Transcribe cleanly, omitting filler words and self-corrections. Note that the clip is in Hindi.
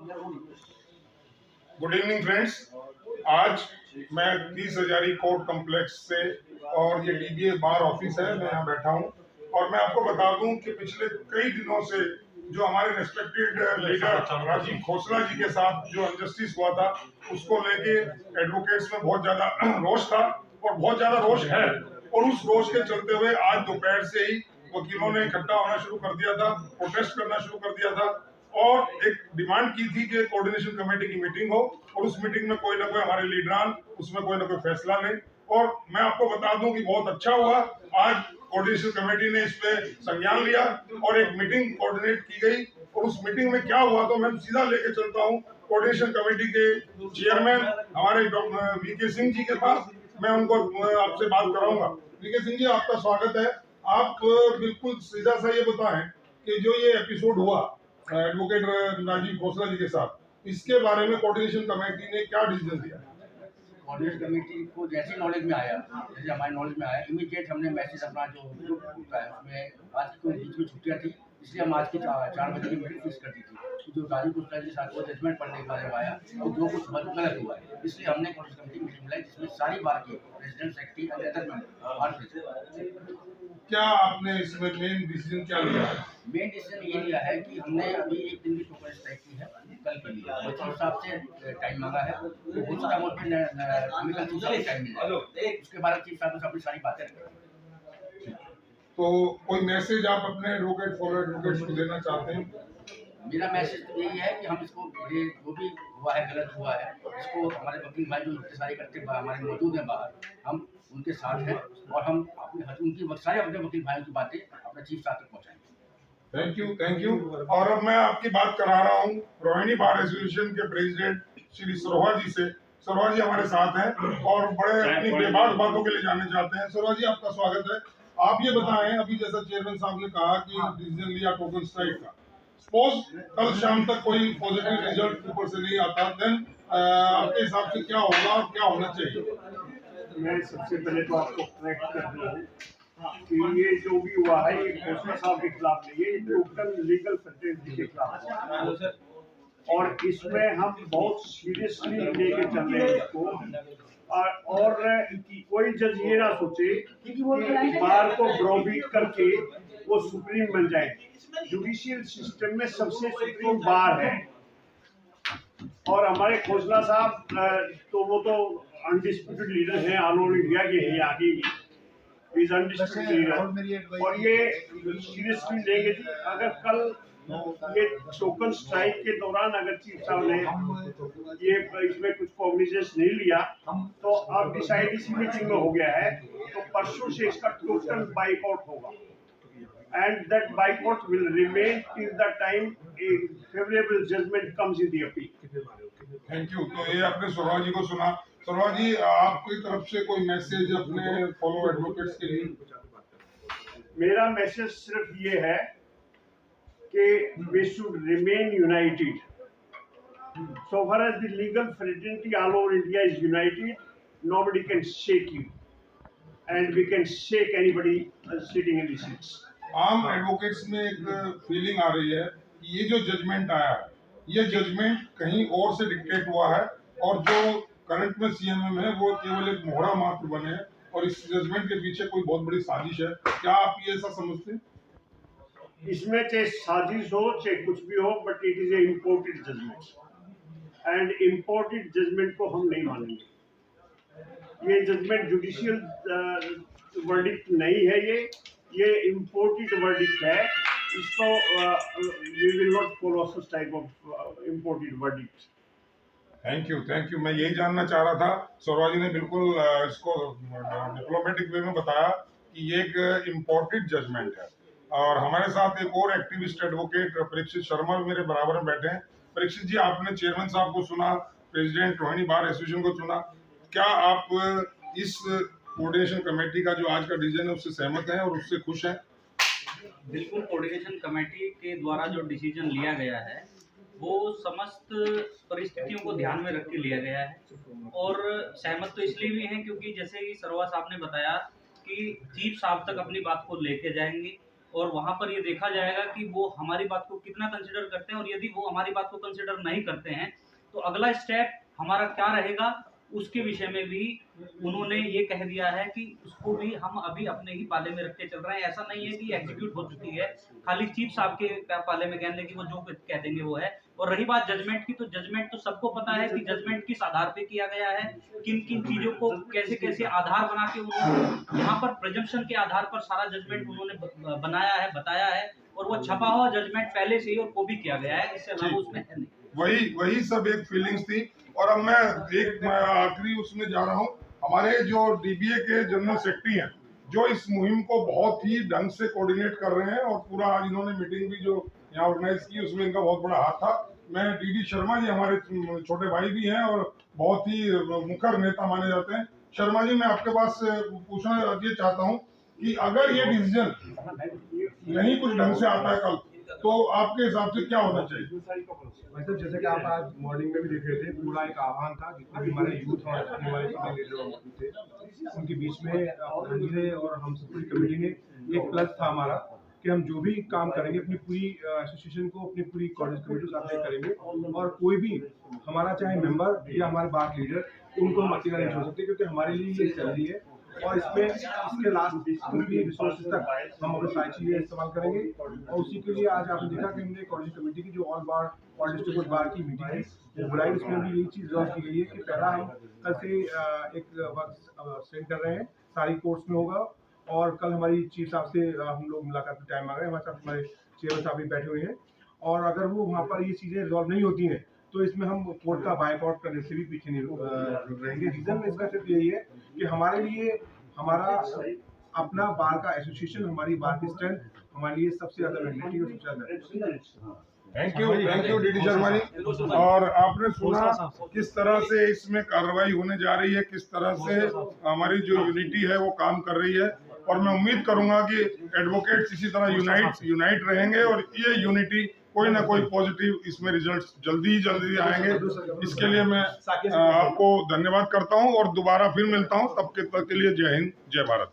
Good evening friends. आज मैं 30 हजारी कोर्ट कम्प्लेक्स से और ये डीबीए बार ऑफिस है, मैं यहाँ बैठा हूँ और मैं आपको बता दूं कि पिछले कई दिनों से जो हमारे रेस्पेक्टेड लीडर राजीव खोसला जी के साथ जो अनजस्टिस हुआ था उसको लेके एडवोकेट्स में बहुत ज्यादा रोष था और बहुत ज्यादा रोष है और उस रोष के चलते हुए आज दोपहर से ही वकीलों ने इकट्ठा होना शुरू कर दिया था, प्रोटेस्ट करना शुरू कर दिया था और एक डिमांड की थी कि कोऑर्डिनेशन कमेटी की मीटिंग हो और उस मीटिंग में कोई ना कोई हमारे लीडरान उसमें कोई ना कोई फैसला लें। और मैं आपको बता दूं कि बहुत अच्छा हुआ, आज कोऑर्डिनेशन कमेटी ने इस पे संज्ञान लिया और एक मीटिंग कोऑर्डिनेट की गई और उस मीटिंग में क्या हुआ तो मैं सीधा लेके चलता हूँ कोऑर्डिनेशन कमेटी के चेयरमैन हमारे डॉक्टर वीके सिंह जी के पास। मैं उनको आपसे बात कराऊंगा। वीके सिंह जी, आपका स्वागत है। आप बिल्कुल सीधा सा ये बताएं कि जो ये एपिसोड हुआ एडवोकेट राजीव खोसला जी के साथ, इसके बारे में कोऑर्डिनेशन कमेटी ने क्या डिसीजन दिया? कोऑर्डिनेशन कमेटी को जैसे नॉलेज में आया, जैसे हमारे नॉलेज में आया, इमीडिएट हमने मैसेज अपना जो ग्रुप होता है उसमें, आज की कोई बीच में छुट्टियां थी इसलिए हम आज की 4 बजे की मीटिंग फिक्स कर दी थी। जो राजीव खोसला जी के साथ वो जजमेंट पढ़ने के बारे में आया और जो कुछ गलत हुआ है, इसलिए हमने कोऑर्डिनेशन कमेटी मीटिंग बुलाई जिसमें सारी बार की प्रेसिडेंट, सेक्रेटरी और अदर मेंबर। क्या आपने इसमें मेन डिसीजन क्या लिया? मेन डिसीजन ये लिया है कि हमने अभी एक दिन की टोकन स्ट्राइक की है कल के लिए, और चीफ साहब से टाइम मांगा है तो हो सकता है हमें कल चीफ साहब टाइम मिले, उसके बाद चीफ साहब से अपनी सारी बातें रखें। तो कोई मैसेज आप अपने एडवोकेट फॉलो एडवोकेट्स को देना चाहते हैं? मेरा मैसेज तो यही है कि हम इसको ये जो भी हुआ है, गलत हुआ है, इसको हमारे वकील भाई जो इतने सारे करते हमारे मौजूद हैं बाहर, हम उनके साथ हैं और हम अपने उनकी सारे अपने वकील भाइयों की बातें अपने चीफ साहब तक पहुँचाएंगे। Thank you. और अब मैं आपकी बात करा रहा हूँ रोहिणी बार एसोसिएशन के प्रेसिडेंट श्री सरोहा जी से। सरोहा जी हमारे साथ हैं और बड़े अपनी बेबाक बातों के लिए जाने चाहते हैं। सरोहा जी, आपका स्वागत है। आप ये बताएं, अभी जैसा चेयरमैन साहब ने कहा कि डिसीजन लिया टोकन स्ट्राइक का, सपोज कल शाम तक कोई पॉजिटिव रिजल्ट ऊपर से नहीं आता, देन आपके हिसाब से क्या होगा और क्या होना चाहिए? मैं सबसे पहले तो आपको करेक्ट कर दूं कि ये जो भी हुआ है ये खोसला साहब के खिलाफ नहीं है, ये टोटल लीगल फ्रेटर्निटी के खिलाफ हुआ है और इसमें हम बहुत सीरियसली लेके चल रहे हैं इसको। और कोई जज ये ना सोचे कि बार को ब्रोबीट करके वो सुप्रीम बन जाए। जुडिशियल सिस्टम में सबसे सुप्रीम बार है और हमारे खोसला साहब तो वो तो अनडिस्प्यूटेड लीडर हैं, ऑल ओवर इंडिया के हैं, आगे भी इज अनडिस्प्यूटेड लीडर और ये सीरियसली लेंगे। अगर कल ये टोकन स्ट्राइक के दौरान अगर चीफ साहब ने ये इसमें कुछ कॉग्निजेंस नहीं लिया तो अब डिसाइड इसी मीटिंग में हो गया है, तो परसों से इसका टोटल बाइकआउट होगा and that boycott will remain till the time a favorable judgment comes in the appeal. Thank you. तो ये आपने सरोहा जी को सुना। सरोहा जी, आपकी तरफ से कोई मैसेज अपने फॉलो एडवोकेट्स के लिए? मेरा मैसेज सिर्फ ये है कि we should remain united. So far as the legal fraternity all over India is united, nobody can shake you, and we can shake anybody sitting in the seats. आम एडवोकेट्स में एक फीलिंग आ रही है कि ये जो जजमेंट आया है, ये जजमेंट कहीं और से डिक्टेट हुआ है और जो करंट में सीएमएम है वो केवल एक मोहरा मात्र बने हैं और इस जजमेंट के पीछे कोई बहुत बड़ी साजिश है। क्या आप ये ऐसा समझते हैं? इसमें चाहे साजिश हो चाहे कुछ भी हो, but it is a imported judgement and imported judgement को हम नहीं मानेंगे। ये जजमेंट जुडिशियल वर्डिक्ट नहीं है, ये इम्पोर्टेड वर्डिक्ट है। इसको we will not follow such type of imported verdict. Thank you. मैं यही जानना चाह रहा था। सौरवा जी ने बिल्कुल इसको डिप्लोमेटिक वे में बताया कि ये एक इम्पोर्टेड जजमेंट है। और हमारे साथ एक और एक्टिविस्ट एडवोकेट परीक्षित शर्मा मेरे बराबर में बैठे हैं। परीक्षित जी, आपने चेयरमैन साहब को सुना, प्रेसिडेंट रोहिणी बार एसोसिएशन को सुना, क्या आप इस कोऑर्डिनेशन कमेटी का जो आज का डिसीजन है उससे सहमत हैं और उससे खुश हैं? बिल्कुल, कोऑर्डिनेशन कमेटी के द्वारा जो डिसीजन लिया गया है वो समस्त परिस्थितियों को ध्यान में रख के लिया गया है और सहमत तो इसलिए भी हैं क्योंकि जैसे कि सरोवा साहब ने बताया कि चीफ साहब तक अपनी बात को लेके जाएंगे और वहाँ पर ये देखा जाएगा कि वो हमारी बात को कितना कंसिडर करते हैं, और यदि वो हमारी बात को कंसिडर नहीं करते हैं तो अगला स्टेप हमारा क्या रहेगा, उसके विषय में भी उन्होंने ये कह दिया है कि उसको भी हम अभी अपने ही पाले में रख के चल रहे हैं। ऐसा नहीं है कि एग्जीक्यूट हो चुकी है, खाली चीफ साहब के पाले में कहने की वो जो कह देंगे वो है। और रही बात जजमेंट की, तो जजमेंट तो सबको पता है कि जजमेंट किस आधार पे किया गया है, किन किन चीजों को कैसे कैसे आधार बना के उन्होंने यहाँ पर प्रेजम्पशन के आधार पर सारा जजमेंट उन्होंने बनाया है, बताया है, और वो छपा हुआ जजमेंट पहले से ही और कॉपी किया गया है, इससे अलावा उसमें है नहीं। वही सब एक फीलिंग्स थी। और अब मैं आखिरी उसमें जा रहा हूँ। हमारे जो डीबीए के जनरल सेक्रेटरी हैं, जो इस मुहिम को बहुत ही ढंग से कोऑर्डिनेट कर रहे हैं, और पूरा आज इन्होंने मीटिंग भी जो यहाँ ऑर्गेनाइज की उसमें इनका बहुत बड़ा हाथ था। मैं डीडी शर्मा जी हमारे छोटे भाई भी हैं और बहुत ही मुखर नेता माने जाते हैं। शर्मा जी, मैं आपके पास पूछना ये चाहता हूँ कि अगर ये डिसीजन नहीं कुछ ढंग से आता है कल, तो आपके हिसाब से क्या होना चाहिए? मतलब जैसे कि आप आज मॉर्निंग में भी देख रहे थे, पूरा एक आह्वान था जितने भी हमारे यूथ और हमारे सीनियर लीडर थे उनके बीच में प्रधान जी ने और हम सब पूरी कमेटी ने एक प्लस था हमारा कि हम जो भी काम करेंगे अपनी पूरी एसोसिएशन को, अपनी पूरी कॉलेज कमेटी के साथ में करेंगे, और कोई भी हमारा चाहे मेंबर या हमारे बात लीडर उनको हम अकेला नहीं छोड़ सकते, क्योंकि हमारे लिए ये चल रही है। और इसमें इसके लास्ट रिसोर्सेज तक हम अपनी सारी चीजें इस्तेमाल करेंगे। और उसी के लिए आज आपने देखा कि हमने कॉलेज कमेटी की जो ऑल बार और डिस्ट्रिक्ट बार की मीटिंग है वो बुलाई, उसमें भी यही चीज रिजॉल्व की गई है कि पहला हम कल से एक वर्क सेंड कर रहे हैं, सारी कोर्स में होगा। और कल हमारी चीफ साहब से हम लोग मुलाकात के टाइम आ गए, हमारे साथ हमारे चेयरमैन साहब भी बैठे हुए हैं। और अगर वो वहाँ पर ये चीजें रिजॉल्व नहीं होती हैं तो इसमें हम कोर्ट का बायकॉट करने से भी पीछे नहीं रहेंगे। रीजन इसका सिर्फ यही है कि हमारे लिए हमारा अपना बार का एसोसिएशन, हमारी बार की स्ट्रेंथ हमारे लिए सबसे ज्यादा मैग्नेटिक और सबसे ज्यादा। Thank you DD Sharma ji. और आपने सुना किस तरह से इसमें कार्रवाई होने जा रही है, किस तरह से हमारी जो यूनिटी है वो काम कर रही है। और मैं उम्मीद करूंगा कि एडवोकेट्स इसी तरह यूनाइट रहेंगे और ये यूनिटी कोई ना कोई पॉजिटिव इसमें रिजल्ट्स जल्दी आएंगे। इसके लिए मैं आपको धन्यवाद करता हूं और दोबारा फिर मिलता हूं। तब के लिए जय हिंद, जय भारत।